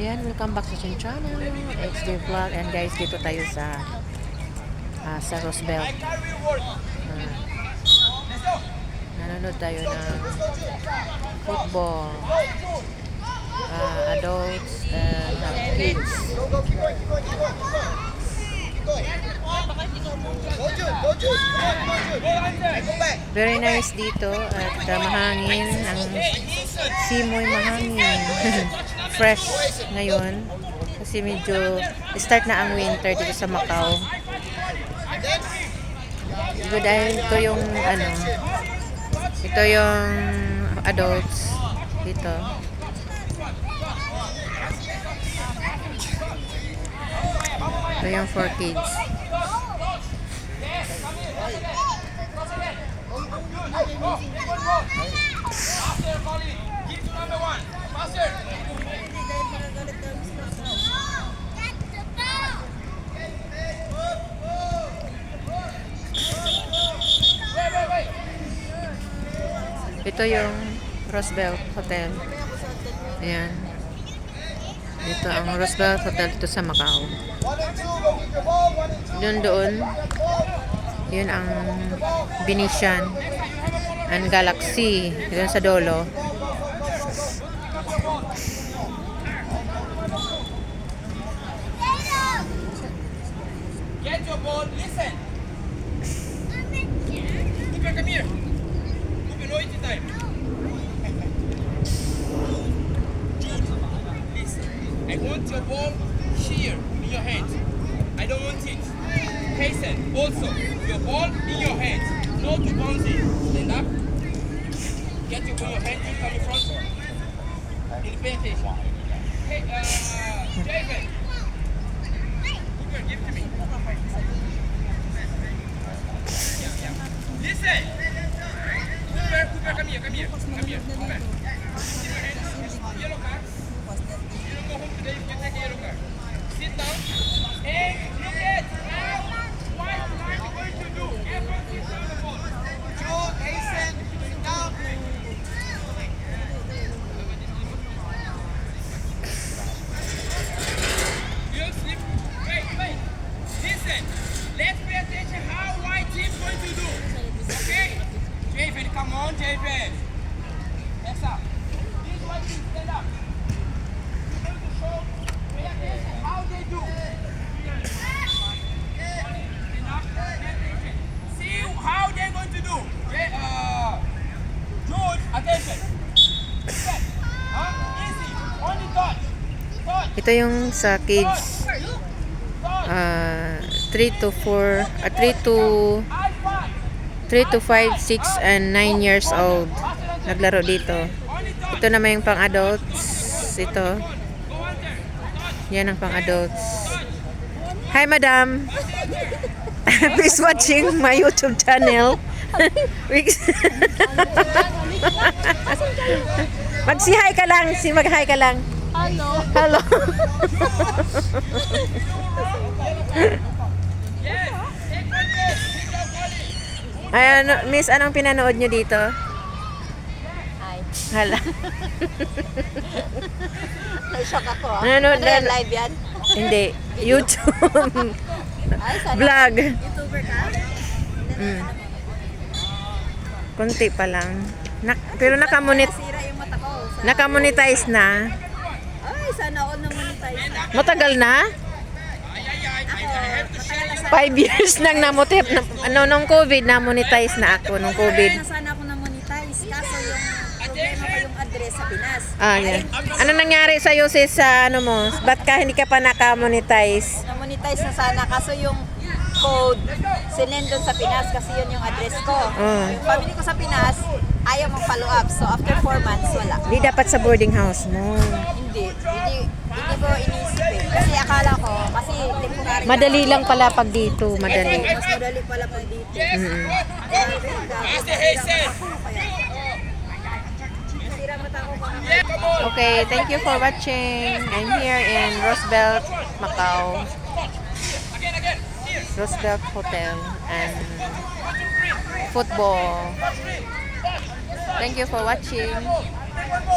Ayan, welcome back sa Chin Channel, HD Vlog. And guys, dito tayo sa Roosevelt. Nanonood tayo ng football, adults and kids. Very nice dito at mahangin. Ang simoy mahangin. Fresh ngayon kasi medyo start na ang winter dito sa Macau. Diba dahil ito yung ito yung adults dito. Ito yung for kids. Ito yung Roosevelt Hotel. Ayan. Ito ang Roosevelt Hotel dito sa Macau. Doon. Yun ang Venetian and Galaxy. Doon sa Dolo. Get your ball, listen. Cooper, come here. Cooper, no eating time. Jude, listen. I want your ball here in your hand. I don't want it. Hasten, also, your ball in your hand. No to bounce it. Stand up. Get your ball in your hand. You come in front. In pay attention. Hey, David. Cooper, give it to me. Listen! Cooper, come here. Come here. Come back. See my hand? Yellow card. You don't go home today if you take a yellow card. Sit down. Hey, look at now. What are you going to do? Everyone is on the ball. Jude, Hasten, sit down. You sleep. Wait. Listen. Let's pay attention how white team is going to do. Okay? Javen, come on, Javen. Yes, sir. These white team, stand up. You're going to show, pay attention how they do. Stand up, pay attention. See how they're going to do. Okay, Jude, attention. Listen. Easy. Only touch. Ito yung sa kids. 3 to 5, 6 and 9 years old naglaro dito. Ito naman yung pang adults. Ito. Yan ang pang adults. Hi madam. Please watching my YouTube channel. Mag-hi ka lang. Mag-hi ka lang. Hello. Ayan, miss, anong pinanood nyo dito? Hi. Hala. Shock ako. Nanonood Ano live yan? Hindi. YouTube. Ay, sana. Vlog. YouTuber ka? Kunti pa lang. Pero Nasira yung mata ko. nakamonetize na. Ay, sana all na-monetize. Matagal na? Ako, matagal na 5 years nang namotif. Nung COVID, na-monetize na ako. Nung COVID. sana ako na-monetize. Kaso yung problema ko yung address sa Pinas. Yan. Ano nangyari sa'yo sis sa ano mo? Ba't hindi ka pa naka-monetize? Na-monetize na sana. Kaso yung code, sinend doon sa Pinas kasi yun yung address ko. Yung family ko sa Pinas, ayaw mong follow up. So after 4 months, wala. Hindi dapat sa boarding house mo. Hindi ko inisip eh. Kasi akala ko, kasi temporary. Madali lang pala pag dito. Madali. Mas madali pala pag dito. Master Hasten. Sira mata ko pa. Okay, thank you for watching. I'm here in Roosevelt, Macau. Again. Here. Roosevelt Hotel and football. Thank you for watching.